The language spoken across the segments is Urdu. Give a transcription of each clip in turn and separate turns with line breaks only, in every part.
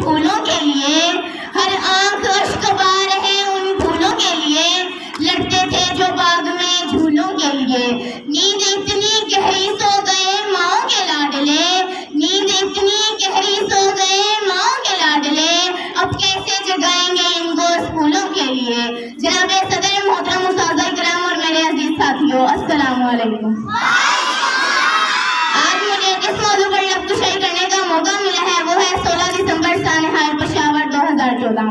پھولوں کے لیے، ہر آنکھ اشک بار ہے ان پھولوں کے لیے، لڑتے تھے جو باغ میں جھولوں کے لیے۔ نیند اتنی گہری سو گئے ماؤں کے لاڈلے، نیند اتنی گہری سو گئے ماؤں کے لاڈلے، اب کیسے جگائیں گے ان کو پھولوں کے لیے۔ جناب صدر محترم اساتذہ کرام اور میرے عزیز ساتھیوں، السلام علیکم۔ آج مجھے جس موضوع پر لفظ کشائی کرنے کا موقع ملا ہے وہ ہے 16 دسمبر سانحہ پشاور 2014۔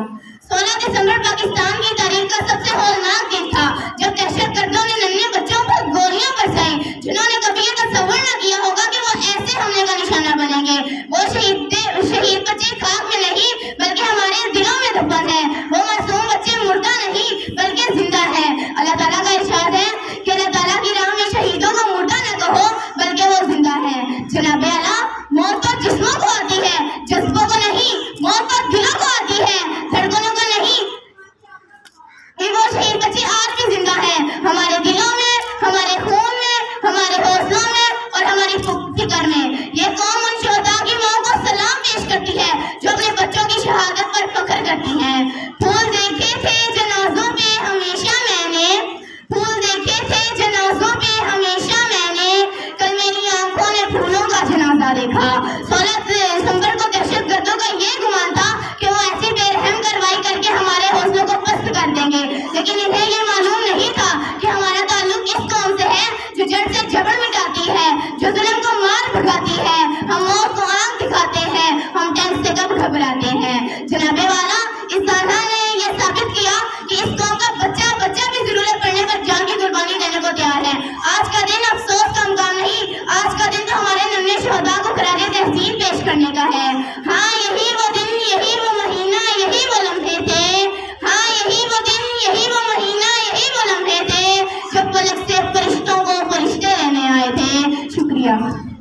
16 دسمبر پاکستان کی تاریخ کا سب سے ہولناک دن تھا جب دہشت گردوں نے ننھے بچوں پر گولیاں برسائیں، جنہوں نے کبھی یہ تصور نہ کیا ہوگا کہ وہ ایسے حملے کا نشانہ بنیں گے۔ وہ شہید بچے خاک میں نہیں بلکہ ہمارے دلوں میں دفن ہے، وہ معصوم بچے مردہ نہیں بلکہ زندہ ہے۔ اللہ تعالیٰ کا ارشاد ہے کہ اللہ تعالیٰ کی راہ میں شہیدوں کو مردہ نہ کہو بلکہ وہ زندہ ہے۔ جناب اعلیٰ، موت تو جسموں کو آتی ہے، جذبوں کو نہیں، موت تو دلوں کو آتی ہے، دھڑکنوں کو نہیں۔ وہ شہید بچے آج بھی زندہ ہیں، ہمارے دلوں میں، ہمارے خون میں، ہمارے حوصلوں میں اور ہماری فکر میں۔ یہ قوم ان شہداء کی ماں کو سلام پیش کرتی ہے جو اپنے بچوں کی شہادت پر فخر کرتی ہیں۔ پھول دیکھے تھے جنازوں پہ ہمیشہ میں نے، پھول دیکھے تھے جنازوں پہ ہمیشہ میں نے، کل میری آنکھوں نے پھولوں کا جنازہ دیکھا۔ 16 دسمبر کو دہشت گردوں کا یہ گمان تھا کہ وہ ایسی بے رحم کارروائی کر کے ہمارے حوصلوں کو پست کر دیں گے، لیکن انہیں یہ معلوم نہیں تھا کہ ہمارا تعلق اس قوم سے ہے جو جڑ سے جبڑ مٹاتی ہے، جو ظلم کو مار بھگاتی ہے۔ ہم موت کو آنکھ دکھاتے ہیں، ہم ٹینک سے کب گھبراتے ہیں۔ جناب والا، اس سانحہ نے یہ ثابت کیا کہ اس قوم کا بچہ بھی ضرورت پڑنے پر جان کی قربانی دینے کو تیار ہے۔ آج کا دن افسوس کا مقام نہیں، آج کا دن تو ہمارے ننھے شہداء کو خراج تحسین پیش کرنے کا ہے۔ ہاں، یہی وہ دن، یہی وہ مہینہ، یہی وہ لمحے تھے۔ ہاں، یہی وہ دن، یہی وہ مہینہ، یہی وہ لمحے تھے جب فلک سے فرشتوں کو فرشتے لینے آئے تھے۔ شکریہ۔